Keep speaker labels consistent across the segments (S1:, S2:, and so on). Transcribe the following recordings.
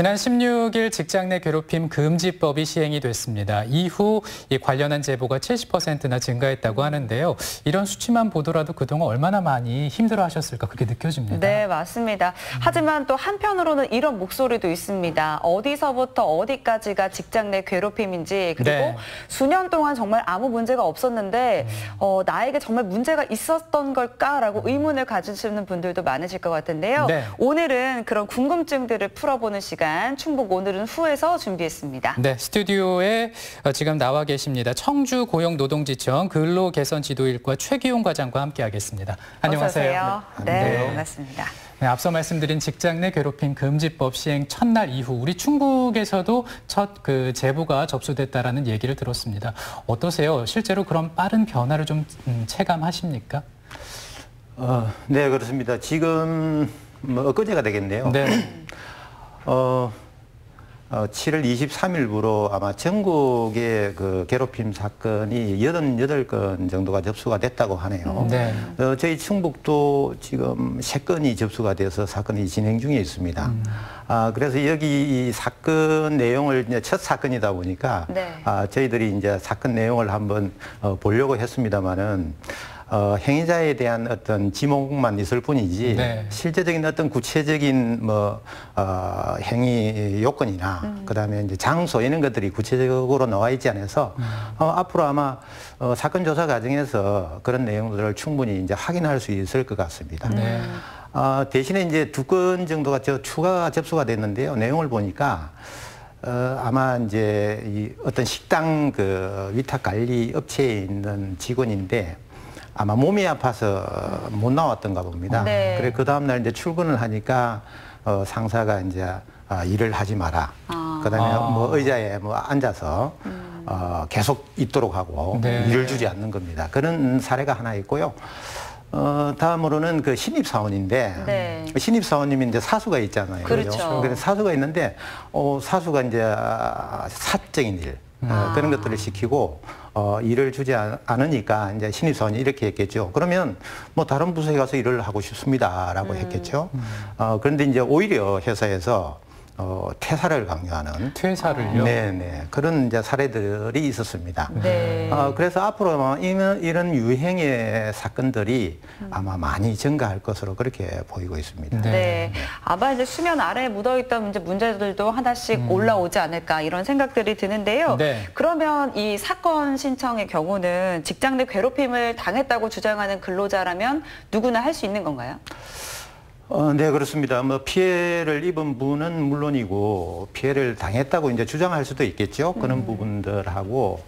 S1: 지난 16일 직장 내 괴롭힘 금지법이 시행이 됐습니다. 이후 관련한 제보가 70%나 증가했다고 하는데요. 이런 수치만 보더라도 그동안 얼마나 많이 힘들어하셨을까 그렇게 느껴집니다.
S2: 네, 맞습니다. 하지만 또 한편으로는 이런 목소리도 있습니다. 어디서부터 어디까지가 직장 내 괴롭힘인지 그리고
S1: 네.
S2: 수년 동안 정말 아무 문제가 없었는데 나에게 정말 문제가 있었던 걸까라고 의문을 가지시는 분들도 많으실 것 같은데요.
S1: 네.
S2: 오늘은 그런 궁금증들을 풀어보는 시간 충북 오늘은 후에서 준비했습니다.
S1: 네, 스튜디오에 지금 나와 계십니다. 청주 고용노동지청 근로개선지도일과 최기용 과장과 함께하겠습니다. 안녕하세요.
S2: 어서 오세요. 네, 반갑습니다.
S1: 네, 앞서 말씀드린 직장 내 괴롭힘 금지법 시행 첫날 이후 우리 충북에서도 첫 제보가 접수됐다라는 얘기를 들었습니다. 어떠세요? 실제로 그런 빠른 변화를 좀 체감하십니까?
S3: 네, 그렇습니다. 지금 엊그제가 되겠네요.
S1: 네.
S3: 7월 23일부로 아마 전국의 그 괴롭힘 사건이 88건 정도가 접수가 됐다고 하네요.
S1: 네.
S3: 저희 충북도 지금 3건이 접수가 돼서 사건이 진행 중에 있습니다. 그래서 여기 이 사건 내용을 이제 첫 사건이다 보니까
S2: 네.
S3: 저희들이 이제 사건 내용을 한번 보려고 했습니다만은 행위자에 대한 어떤 지목만 있을 뿐이지
S1: 네.
S3: 실제적인 어떤 구체적인 행위 요건이나 그다음에 이제 장소 이런 것들이 구체적으로 나와 있지 않아서 앞으로 아마 사건 조사 과정에서 그런 내용들을 충분히 이제 확인할 수 있을 것 같습니다.
S1: 네.
S3: 대신에 이제 2건 정도가 추가 접수가 됐는데요. 내용을 보니까 아마 이제 이 어떤 식당 위탁 관리 업체에 있는 직원인데 아마 몸이 아파서 못 나왔던가 봅니다.
S2: 네.
S3: 그래 그 다음 날 이제 출근을 하니까 상사가 이제 일을 하지 마라. 그다음에 의자에 앉아서 계속 있도록 하고
S1: 네.
S3: 일을 주지 않는 겁니다. 그런 사례가 하나 있고요. 다음으로는 그 신입사원인데
S2: 네.
S3: 신입사원님이 이제 사수가 있잖아요.
S2: 그렇죠.
S3: 그래서 사수가 있는데 사수가 이제 사적인 일 그런 것들을 시키고 일을 주지 않으니까 이제 신입사원이 이렇게 했겠죠. 그러면 뭐 다른 부서에 가서 일을 하고 싶습니다라고 했겠죠. 그런데 이제 오히려 회사에서 퇴사를 강요하는
S1: 퇴사를요?
S3: 네네 그런 이제 사례들이 있었습니다.
S2: 네.
S3: 그래서 앞으로 아마 이런 유행의 사건들이 아마 많이 증가할 것으로 그렇게 보이고 있습니다.
S1: 네.
S2: 네. 아마 이제 수면 아래에 묻어있던 이제 문제들도 하나씩 올라오지 않을까 이런 생각들이 드는데요.
S1: 네.
S2: 그러면 이 사건 신청의 경우는 직장 내 괴롭힘을 당했다고 주장하는 근로자라면 누구나 할 수 있는 건가요?
S3: 네, 그렇습니다. 피해를 입은 분은 물론이고 피해를 당했다고 이제 주장할 수도 있겠죠. 그런 부분들하고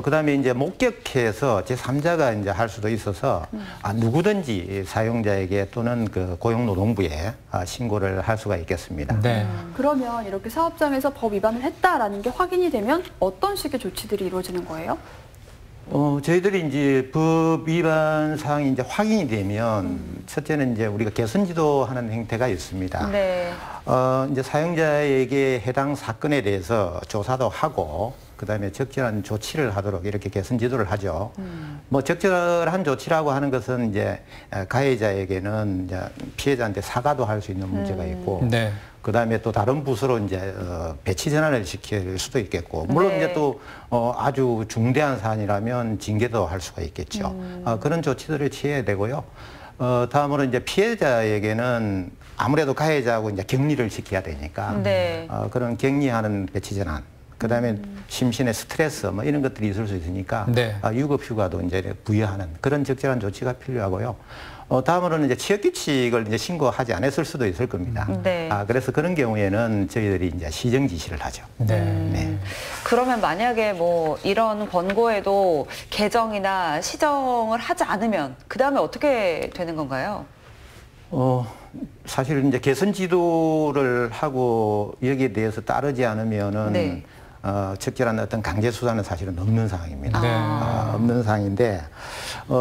S3: 그다음에 이제 목격해서 제3자가 이제 할 수도 있어서 누구든지 사용자에게 또는 그 고용노동부에 신고를 할 수가 있겠습니다.
S1: 네.
S4: 그러면 이렇게 사업장에서 법 위반을 했다라는 게 확인이 되면 어떤 식의 조치들이 이루어지는 거예요?
S3: 저희들이 이제 법 위반 사항이 이제 확인이 되면 첫째는 이제 우리가 개선 지도하는 행태가 있습니다.
S2: 네.
S3: 이제 사용자에게 해당 사건에 대해서 조사도 하고 그다음에 적절한 조치를 하도록 이렇게 개선 지도를 하죠. 뭐 적절한 조치라고 하는 것은 이제 가해자에게는 이제 피해자한테 사과도 할 수 있는 문제가 있고
S1: 네.
S3: 그다음에 또 다른 부서로 이제 배치 전환을 시킬 수도 있겠고 물론
S2: 네.
S3: 이제 또 아주 중대한 사안이라면 징계도 할 수가 있겠죠. 그런 조치들을 취해야 되고요. 다음으로 이제 피해자에게는 아무래도 가해자하고 이제 격리를 시켜야 되니까
S2: 네.
S3: 그런 격리하는 배치 전환. 그다음에 심신의 스트레스 뭐 이런 것들이 있을 수 있으니까
S1: 네.
S3: 유급휴가도 이제 부여하는 그런 적절한 조치가 필요하고요. 다음으로는 이제 취업규칙을 이제 신고하지 않았을 수도 있을 겁니다.
S2: 네.
S3: 그래서 그런 경우에는 저희들이 이제 시정 지시를 하죠.
S1: 네.
S3: 네.
S2: 그러면 만약에 뭐 이런 권고에도 개정이나 시정을 하지 않으면 그 다음에 어떻게 되는 건가요?
S3: 사실 이제 개선 지도를 하고 여기에 대해서 따르지 않으면은
S2: 네.
S3: 적절한 어떤 강제 수사는 사실은 없는 상황입니다.
S1: 네.
S3: 없는 상황인데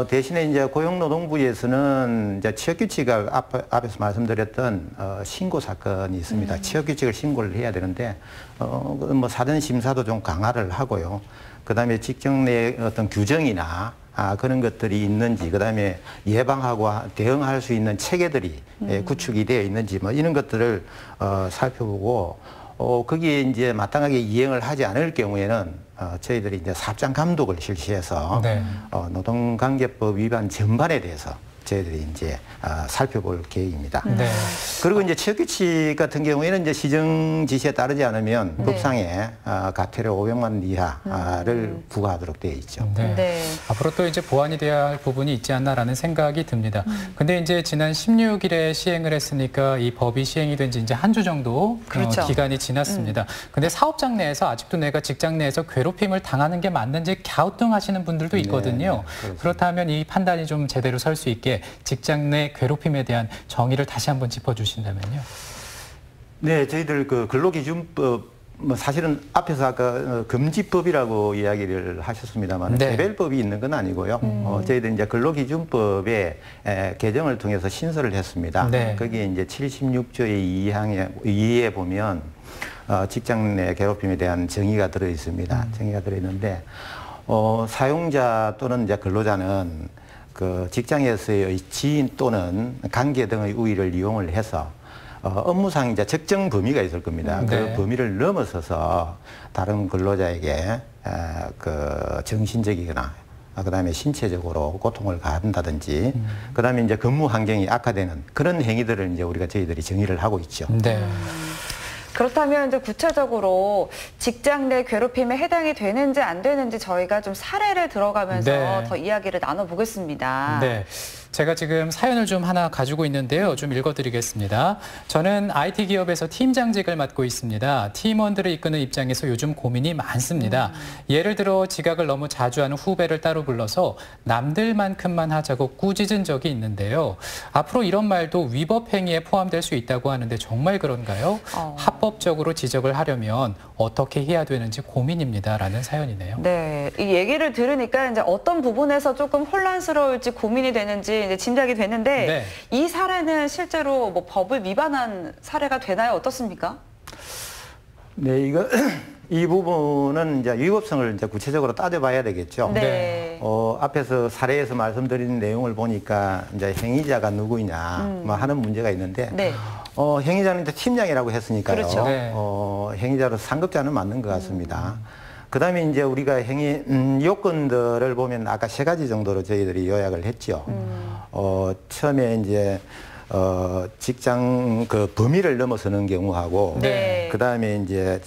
S3: 대신에 이제 고용노동부에서는 이제 취업규칙을 앞에서 말씀드렸던 신고 사건이 있습니다. 취업규칙을 신고를 해야 되는데 뭐 사전 심사도 좀 강화를 하고요. 그다음에 직장 내 어떤 규정이나 그런 것들이 있는지, 그다음에 예방하고 대응할 수 있는 체계들이 구축이 되어 있는지 뭐 이런 것들을 살펴보고 거기에 이제 마땅하게 이행을 하지 않을 경우에는 저희들이 이제 사업장 감독을 실시해서
S1: 네.
S3: 노동관계법 위반 전반에 대해서 저희들이 이제 살펴볼 계획입니다.
S1: 네.
S3: 그리고 이제 취업규칙 같은 경우에는 이제 시정 지시에 따르지 않으면
S2: 네.
S3: 법상에 과태료 500만 원 이하를 부과하도록 되어 있죠.
S1: 네.
S2: 네.
S1: 앞으로 또 이제 보완이 돼야 할 부분이 있지 않나라는 생각이 듭니다. 근데 이제 지난 16일에 시행을 했으니까 이 법이 시행이 된 지 이제 한 주 정도
S2: 그렇죠.
S1: 기간이 지났습니다. 근데 사업장 내에서 아직도 내가 직장 내에서 괴롭힘을 당하는 게 맞는지 갸우뚱하시는 분들도 있거든요.
S3: 네,
S1: 그렇다면 이 판단이 좀 제대로 설 수 있게 직장 내 괴롭힘에 대한 정의를 다시 한번 짚어주신다면요.
S3: 네, 저희들 그 근로기준법 사실은 앞에서 아까 금지법이라고 이야기를 하셨습니다만
S1: 네.
S3: 개별법이 있는 건 아니고요. 저희들 이제 근로기준법의 개정을 통해서 신설을 했습니다.
S1: 네.
S3: 거기에 이제 76조의 2에 보면 직장 내 괴롭힘에 대한 정의가 들어 있습니다. 정의가 들어 있는데 사용자 또는 이제 근로자는 그 직장에서의 지인 또는 관계 등의 우위를 이용을 해서 업무상 이제 적정 범위가 있을 겁니다.
S1: 네.
S3: 그 범위를 넘어서서 다른 근로자에게 그 정신적이거나 그다음에 신체적으로 고통을 가한다든지 그다음에 이제 근무 환경이 악화되는 그런 행위들을 이제 저희들이 정의를 하고 있죠.
S1: 네.
S2: 그렇다면 이제 구체적으로 직장 내 괴롭힘에 해당이 되는지 안 되는지 저희가 좀 사례를 들어가면서
S1: 네.
S2: 더 이야기를 나눠보겠습니다.
S1: 네. 제가 지금 사연을 좀 하나 가지고 있는데요. 좀 읽어드리겠습니다. 저는 IT 기업에서 팀장직을 맡고 있습니다. 팀원들을 이끄는 입장에서 요즘 고민이 많습니다. 예를 들어 지각을 너무 자주 하는 후배를 따로 불러서 남들만큼만 하자고 꾸짖은 적이 있는데요. 앞으로 이런 말도 위법 행위에 포함될 수 있다고 하는데 정말 그런가요? 합법적으로 지적을 하려면 어떻게 해야 되는지 고민입니다라는 사연이네요.
S2: 네, 이 얘기를 들으니까 이제 어떤 부분에서 조금 혼란스러울지 고민이 되는지 이제 짐작이 되는데
S1: 네.
S2: 이 사례는 실제로 뭐 법을 위반한 사례가 되나요? 어떻습니까?
S3: 네, 이 부분은 이제 위법성을 이제 구체적으로 따져봐야 되겠죠.
S2: 네.
S3: 앞에서 사례에서 말씀드린 내용을 보니까 이제 행위자가 누구냐 뭐 하는 문제가 있는데
S2: 네.
S3: 행위자는 이제 팀장이라고 했으니까요.
S2: 그렇죠.
S1: 네.
S3: 행위자로 상급자는 맞는 것 같습니다. 그다음에 이제 우리가 행위 요건들을 보면 아까 3가지 정도로 저희들이 요약을 했죠. 처음에 이제 직장 그 범위를 넘어서는 경우하고
S2: 네.
S3: 그다음에 이제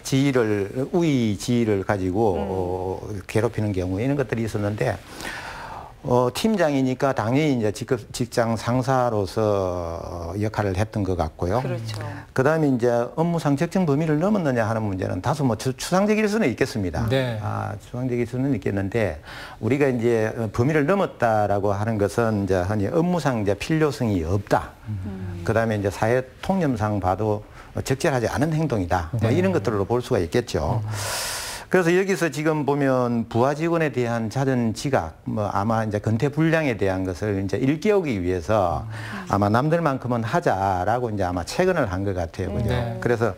S3: 우위 지위를 가지고 괴롭히는 경우 이런 것들이 있었는데 팀장이니까 당연히 이제 직장 상사로서 역할을 했던 것 같고요.
S2: 그렇죠.
S3: 그다음에 이제 업무상 적정 범위를 넘었느냐 하는 문제는 다소 뭐 추상적일 수는 있겠습니다.
S1: 네.
S3: 추상적일 수는 있겠는데 우리가 이제 범위를 넘었다라고 하는 것은 이제 흔히 업무상 이제 필요성이 없다. 그다음에 이제 사회 통념상 봐도 적절하지 않은 행동이다. 뭐 이런 것들로 볼 수가 있겠죠. 그래서 여기서 지금 보면 부하 직원에 대한 잦은 지각, 뭐 아마 이제 근태 불량에 대한 것을 이제 일깨우기 위해서 아마 남들만큼은 하자라고 이제 아마 체근을 한 것 같아요. 그죠?
S1: 네.
S3: 그래서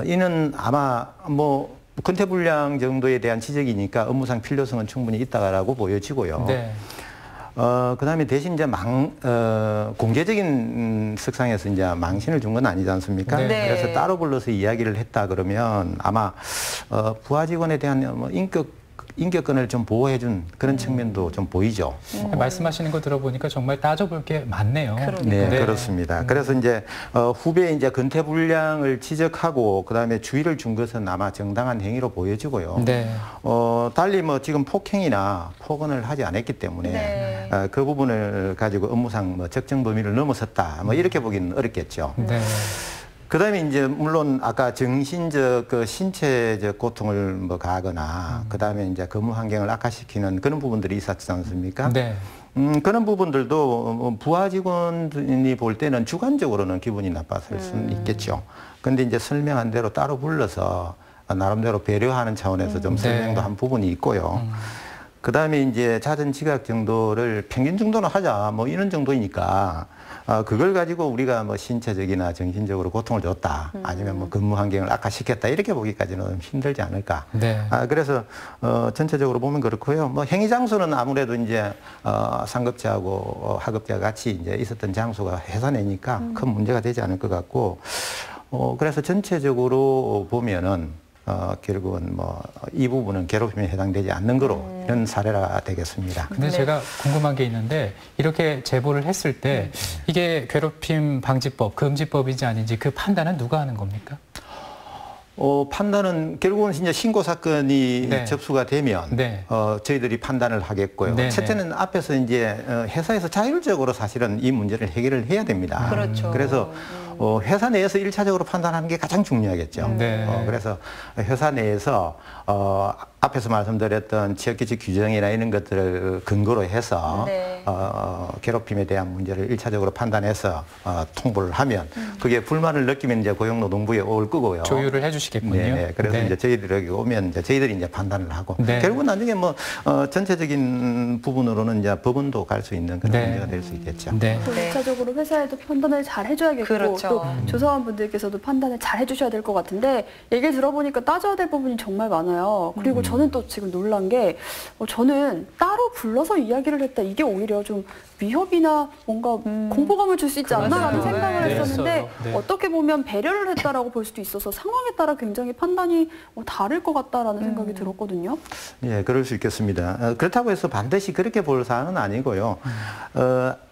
S3: 이는 아마 뭐 근태 불량 정도에 대한 지적이니까 업무상 필요성은 충분히 있다라고 보여지고요.
S1: 네.
S3: 그다음에 대신 이제 공개적인 석상에서 이제 망신을 준 건 아니지 않습니까?
S1: 네.
S3: 그래서 따로 불러서 이야기를 했다 그러면 아마 부하 직원에 대한 뭐 인격권을 좀 보호해준 그런 측면도 좀 보이죠.
S1: 말씀하시는 거 들어보니까 정말 따져볼 게 많네요.
S3: 네,
S1: 네.
S3: 그렇습니다. 그래서 이제 후배 이제 근태 불량을 지적하고 그다음에 주의를 준 것은 아마 정당한 행위로 보여지고요.
S1: 네.
S3: 달리 뭐 지금 폭행이나 폭언을 하지 않았기 때문에
S2: 네.
S3: 그 부분을 가지고 업무상 뭐 적정 범위를 넘어섰다. 뭐 이렇게 보기는 어렵겠죠.
S1: 네.
S3: 그다음에 이제 물론 아까 정신적 그 신체적 고통을 뭐 가하거나 그다음에 이제 근무 환경을 악화시키는 그런 부분들이 있었지 않습니까?
S1: 네.
S3: 그런 부분들도 부하 직원이 볼 때는 주관적으로는 기분이 나빴을 수는 있겠죠. 근데 이제 설명한 대로 따로 불러서 나름대로 배려하는 차원에서 좀 설명도 한 부분이 있고요. 그다음에 이제 잦은 지각 정도를 평균 정도는 하자 뭐 이런 정도이니까 그걸 가지고 우리가 뭐 신체적이나 정신적으로 고통을 줬다 아니면 뭐 근무 환경을 악화시켰다 이렇게 보기까지는 좀 힘들지 않을까.
S1: 네.
S3: 그래서 전체적으로 보면 그렇고요. 뭐 행위 장소는 아무래도 이제 상급자하고 하급자가 같이 이제 있었던 장소가 회사 내니까 큰 문제가 되지 않을 것 같고 그래서 전체적으로 보면은 결국은 뭐 이 부분은 괴롭힘에 해당되지 않는 거로 이런 사례가 되겠습니다.
S1: 근데
S2: 네.
S1: 제가 궁금한 게 있는데 이렇게 제보를 했을 때 이게 괴롭힘 방지법, 금지법인지 아닌지 그 판단은 누가 하는 겁니까?
S3: 판단은 결국은 이제 신고 사건이
S1: 네.
S3: 접수가 되면
S1: 네.
S3: 저희들이 판단을 하겠고요.
S1: 네,
S3: 첫째는 앞에서 이제 회사에서 자율적으로 사실은 이 문제를 해결을 해야 됩니다.
S2: 그렇죠.
S3: 그래서 회사 내에서 일차적으로 판단하는 게 가장 중요하겠죠.
S1: 네.
S3: 그래서 회사 내에서 앞에서 말씀드렸던 취업규칙 규정이나 이런 것들을 근거로 해서
S2: 네.
S3: 괴롭힘에 대한 문제를 일차적으로 판단해서 통보를 하면 그게 불만을 느끼면 이제 고용노동부에 올 거고요.
S1: 조율을 해주시겠군요.
S3: 네. 그래서
S1: 네.
S3: 이제 저희들에게 오면 이제 저희들이 이제 판단을 하고
S1: 네.
S3: 결국은 나중에 뭐 전체적인 부분으로는 이제 법원도 갈 수 있는 그런
S1: 네.
S3: 문제가 될 수 있겠죠.
S1: 네.
S4: 또 1차적으로 회사에도 판단을 잘 해줘야겠고
S2: 그렇죠.
S4: 또 조사원분들께서도 판단을 잘 해주셔야 될 것 같은데 얘기를 들어보니까 따져야 될 부분이 정말 많아요. 그리고 저는 또 지금 놀란 게 저는 따로 불러서 이야기를 했다. 이게 오히려 좀 위협이나 뭔가 공포감을 줄 수 있지 않나라는
S2: 그렇죠.
S4: 생각을
S2: 네.
S4: 했었는데
S1: 네.
S4: 어떻게 보면 배려를 했다라고 볼 수도 있어서 상황에 따라 굉장히 판단이 다를 것 같다라는 생각이 들었거든요.
S3: 예, 그럴 수 있겠습니다. 그렇다고 해서 반드시 그렇게 볼 사안은 아니고요.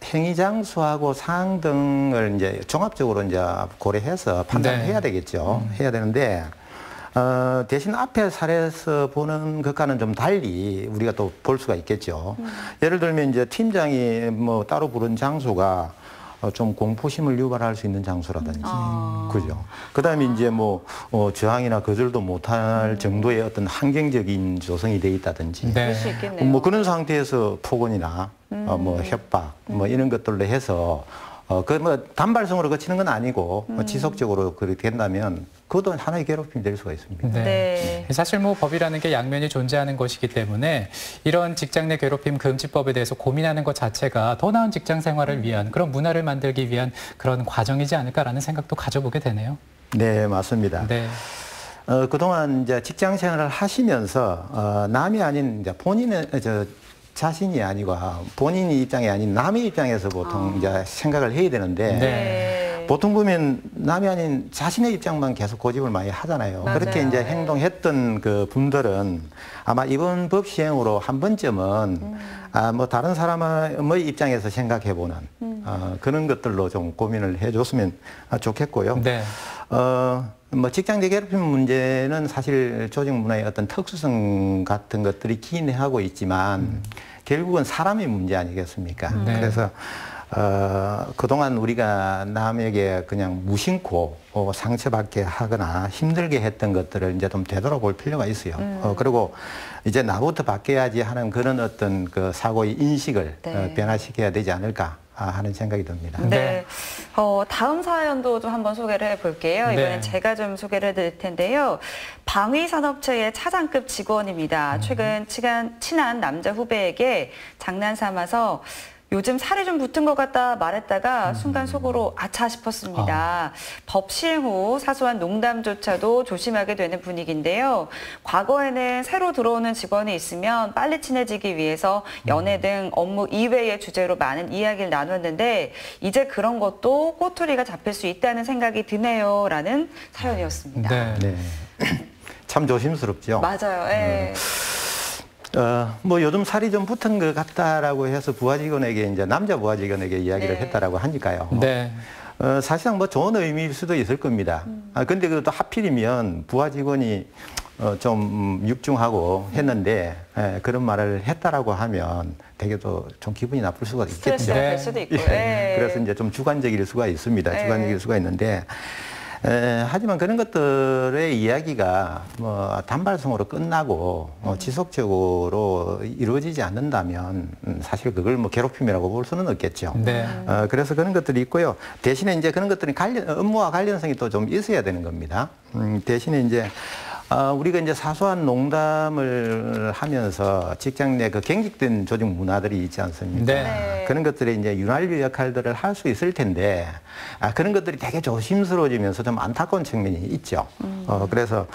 S3: 행위 장소하고 사항 등을 이제 종합적으로 이제 고려해서 판단을
S1: 네.
S3: 해야 되겠죠. 해야 되는데 대신 앞에 사례에서 보는 것과는 좀 달리 우리가 또 볼 수가 있겠죠. 예를 들면 이제 팀장이 뭐 따로 부른 장소가 좀 공포심을 유발할 수 있는 장소라든지, 그죠. 그 다음에 이제 뭐, 저항이나 거절도 못할 정도의 어떤 환경적인 조성이 돼 있다든지,
S1: 네.
S2: 그럴 수 있겠네요.
S3: 뭐 그런 상태에서 폭언이나, 뭐 협박, 뭐 이런 것들로 해서, 그 뭐 단발성으로 거치는 건 아니고, 지속적으로 그렇게 된다면, 그것도 하나의 괴롭힘이 될 수가 있습니다.
S1: 네.
S2: 네.
S1: 사실 뭐 법이라는 게 양면이 존재하는 것이기 때문에 이런 직장 내 괴롭힘 금지법에 대해서 고민하는 것 자체가 더 나은 직장 생활을 위한 그런 문화를 만들기 위한 그런 과정이지 않을까라는 생각도 가져보게 되네요.
S3: 네, 맞습니다.
S1: 네.
S3: 그동안 이제 직장 생활을 하시면서, 남이 아닌 이제 본인의, 자신이 아니고 본인의 입장이 아닌 남의 입장에서 보통 이제 생각을 해야 되는데,
S1: 네.
S3: 보통 보면 남이 아닌 자신의 입장만 계속 고집을 많이 하잖아요.
S2: 맞아요.
S3: 그렇게 이제 행동했던 그 분들은 아마 이번 법 시행으로 한 번쯤은 뭐 다른 사람의 입장에서 생각해보는 그런 것들로 좀 고민을 해줬으면 좋겠고요.
S1: 네.
S3: 뭐 직장 내 괴롭힘 문제는 사실 조직 문화의 어떤 특수성 같은 것들이 기인하고 있지만 결국은 사람의 문제 아니겠습니까?
S1: 네.
S3: 그래서 그동안 우리가 남에게 그냥 무심코 상처받게 하거나 힘들게 했던 것들을 이제 좀 되돌아볼 필요가 있어요. 그리고 이제 나부터 바뀌어야지 하는 그런 어떤 그 사고의 인식을
S2: 네.
S3: 변화시켜야 되지 않을까 하는 생각이 듭니다.
S2: 네. 다음 사연도 좀 한번 소개를 해볼게요. 이번엔
S1: 네.
S2: 제가 좀 소개를 해드릴 텐데요. 방위산업체의 차장급 직원입니다. 최근 친한 남자 후배에게 장난 삼아서 요즘 살이 좀 붙은 것 같다 말했다가 순간 속으로 아차 싶었습니다. 법 시행 후 사소한 농담조차도 조심하게 되는 분위기인데요. 과거에는 새로 들어오는 직원이 있으면 빨리 친해지기 위해서 연애 등 업무 이외의 주제로 많은 이야기를 나눴는데 이제 그런 것도 꼬투리가 잡힐 수 있다는 생각이 드네요. 라는 사연이었습니다.
S1: 네.
S3: 네. 참 조심스럽죠.
S2: 맞아요. 예.
S3: 뭐 요즘 살이 좀 붙은 것 같다라고 해서 부하 직원에게 이제 남자 부하 직원에게 이야기를
S2: 네.
S3: 했다라고 하니까요.
S1: 네.
S3: 사실상 뭐 좋은 의미일 수도 있을 겁니다. 근데 그것도 하필이면 부하 직원이 좀 육중하고 했는데 그런 말을 했다라고 하면 되게 또 좀 기분이 나쁠 수가 있겠죠.
S2: 스트레스가
S1: 네.
S2: 될 수도 있고.
S3: 예. 그래서 이제 좀 주관적일 수가 있습니다.
S2: 네.
S3: 주관적일 수가 있는데 하지만 그런 것들의 이야기가 뭐 단발성으로 끝나고 지속적으로 이루어지지 않는다면 사실 그걸 뭐 괴롭힘이라고 볼 수는 없겠죠.
S1: 네.
S3: 그래서 그런 것들이 있고요. 대신에 이제 그런 것들이 업무와 관련성이 또 좀 있어야 되는 겁니다. 대신에 이제 우리가 이제 사소한 농담을 하면서 직장 내 그 경직된 조직 문화들이 있지 않습니까?
S1: 네.
S3: 그런 것들이 이제 윤활유 역할들을 할 수 있을 텐데, 그런 것들이 되게 조심스러워지면서 좀 안타까운 측면이 있죠. 그래서,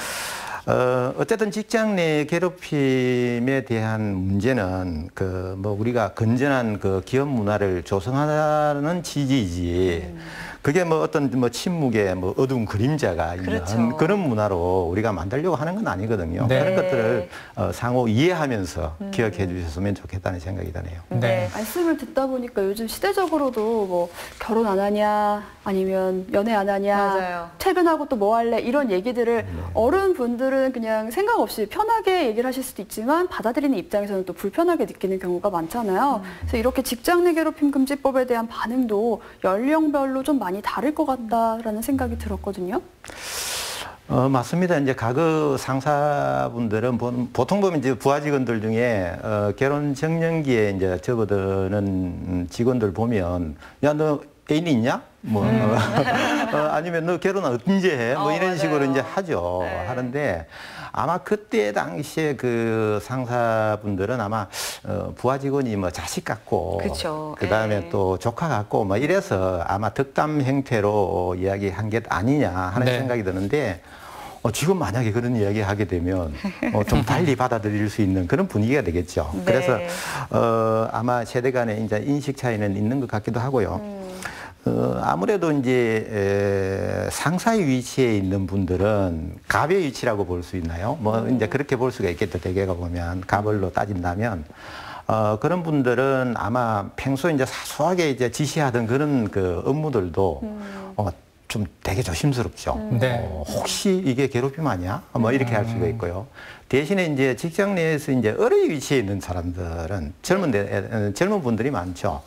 S3: 어쨌든 직장 내 괴롭힘에 대한 문제는 뭐 우리가 건전한 그 기업 문화를 조성하는 취지이지, 그게 뭐 어떤 뭐 침묵의 뭐 어두운 그림자가 있는
S2: 그렇죠.
S3: 그런 문화로 우리가 만들려고 하는 건 아니거든요.
S1: 네.
S3: 그런 것들을 상호 이해하면서 기억해 주셨으면 좋겠다는 생각이 드네요.
S1: 네.
S4: 말씀을 듣다 보니까 요즘 시대적으로도 뭐 결혼 안 하냐 아니면 연애 안 하냐
S2: 맞아요.
S4: 퇴근하고 또 뭐 할래 이런 얘기들을 어른분들은 그냥 생각 없이 편하게 얘기를 하실 수도 있지만 받아들이는 입장에서는 또 불편하게 느끼는 경우가 많잖아요. 그래서 이렇게 직장 내 괴롭힘 금지법에 대한 반응도 연령별로 좀 많이 다를 것 같다라는 생각이 들었거든요.
S3: 맞습니다. 이제 과거 상사분들은 보통 보면 이제 부하 직원들 중에 결혼 정년기에 이제 접어드는 직원들 보면 야, 너 애인이 있냐? 뭐 아니면 너 결혼 언제 해? 뭐 이런
S2: 맞아요.
S3: 식으로 이제 하죠.
S2: 네.
S3: 하는데 아마 그때 당시에 그 상사분들은 아마 부하 직원이 뭐 자식 같고
S2: 그쵸.
S3: 그다음에
S2: 네.
S3: 또 조카 같고 뭐 이래서 아마 덕담 형태로 이야기한 게 아니냐 하는
S1: 네.
S3: 생각이 드는데 지금 만약에 그런 이야기 하게 되면 좀 달리 받아들일 수 있는 그런 분위기가 되겠죠.
S2: 네.
S3: 그래서 아마 세대 간의 이제 인식 차이는 있는 것 같기도 하고요. 아무래도 이제 상사의 위치에 있는 분들은 갑의 위치라고 볼 수 있나요? 뭐 이제 그렇게 볼 수가 있겠죠. 대개가 보면 갑을로 따진다면 그런 분들은 아마 평소에 이제 사소하게 이제 지시하던 그런 그 업무들도 좀 되게 조심스럽죠.
S1: 네.
S3: 혹시 이게 괴롭힘 아니야? 뭐 이렇게 할 수가 있고요. 대신에 이제 직장 내에서 이제 어려의 위치에 있는 사람들은 젊은 분들이 많죠.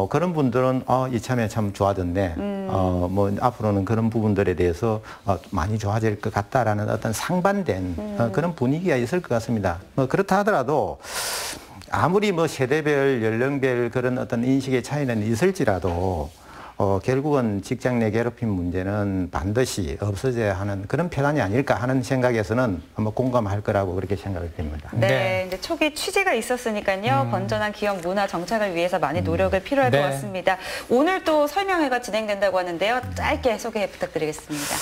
S3: 그런 분들은 이참에 참 좋아졌네. 뭐 앞으로는 그런 부분들에 대해서 많이 좋아질 것 같다라는 어떤 상반된 그런 분위기가 있을 것 같습니다. 뭐 그렇다 하더라도 아무리 뭐 세대별, 연령별 그런 어떤 인식의 차이는 있을지라도 결국은 직장 내 괴롭힘 문제는 반드시 없어져야 하는 그런 편안이 아닐까 하는 생각에서는 한번 공감할 거라고 그렇게 생각을 됩니다.
S2: 네,
S1: 네.
S2: 이제 초기 취지가 있었으니까요. 건전한 기업 문화 정착을 위해서 많이 노력을 필요할
S1: 네.
S2: 것 같습니다. 오늘 또 설명회가 진행된다고 하는데요. 짧게 소개 부탁드리겠습니다.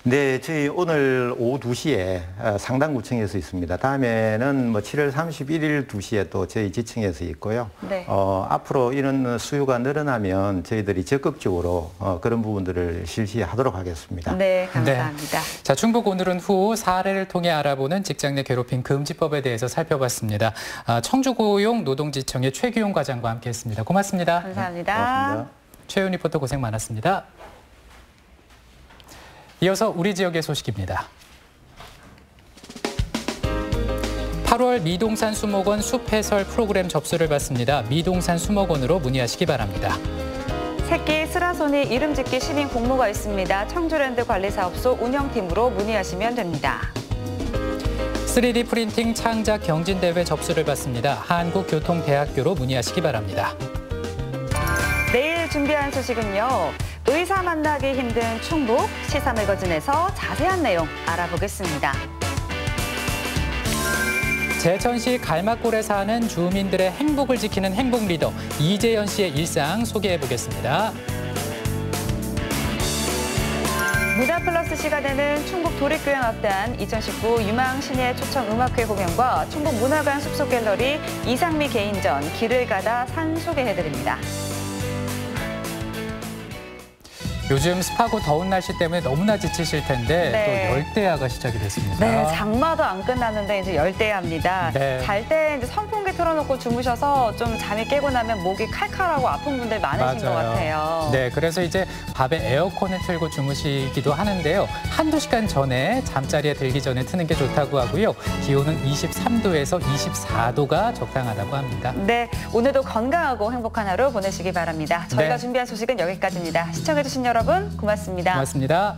S3: 네, 저희 오늘 오후 2시에 상당구청에서 있습니다. 다음에는 뭐 7월 31일 2시에 또 저희 지청에서 있고요.
S2: 네.
S3: 앞으로 이런 수요가 늘어나면 저희들이 적극적으로 그런 부분들을 실시하도록 하겠습니다.
S2: 네, 감사합니다.
S1: 자, 충북 오늘은 후 사례를 통해 알아보는 직장 내 괴롭힘 금지법에 대해서 살펴봤습니다. 청주고용 노동지청의 최규용 과장과 함께했습니다. 고맙습니다.
S2: 감사합니다.
S3: 고맙습니다.
S1: 최윤 리포터 고생 많았습니다. 이어서 우리 지역의 소식입니다. 8월 미동산 수목원 숲 해설 프로그램 접수를 받습니다. 미동산 수목원으로 문의하시기 바랍니다.
S2: 새끼 스라소니 이름 짓기 시민 공모가 있습니다. 청주랜드 관리사업소 운영팀으로 문의하시면 됩니다.
S1: 3D 프린팅 창작 경진대회 접수를 받습니다. 한국교통대학교로 문의하시기 바랍니다.
S2: 내일 준비한 소식은요. 의사 만나기 힘든 충북 시사 매거진에서 자세한 내용 알아보겠습니다.
S1: 제천시 갈막골에 사는 주민들의 행복을 지키는 행복 리더 이재현 씨의 일상 소개해 보겠습니다.
S2: 문화플러스 시간에는 충북 도립교향악단 2019 유망신예 초청음악회 공연과 충북문화관 숲속갤러리 이상미 개인전 길을 가다 산 소개해드립니다.
S1: 요즘 습하고 더운 날씨 때문에 너무나 지치실 텐데
S2: 네.
S1: 또 열대야가 시작이 됐습니다.
S2: 네, 장마도 안 끝났는데 이제 열대야입니다.
S1: 네.
S2: 잘 때 이제 선풍기 틀어놓고 주무셔서 좀 잠이 깨고 나면 목이 칼칼하고 아픈 분들 많으신 것 같아요.
S1: 네, 그래서 이제 밤에 에어컨을 틀고 주무시기도 하는데요. 한두 시간 전에 잠자리에 들기 전에 트는 게 좋다고 하고요. 기온은 23도에서 24도가 적당하다고 합니다.
S2: 네, 오늘도 건강하고 행복한 하루 보내시기 바랍니다. 저희가
S1: 네.
S2: 준비한 소식은 여기까지입니다. 시청해주신 여러분 고맙습니다.
S1: 고맙습니다.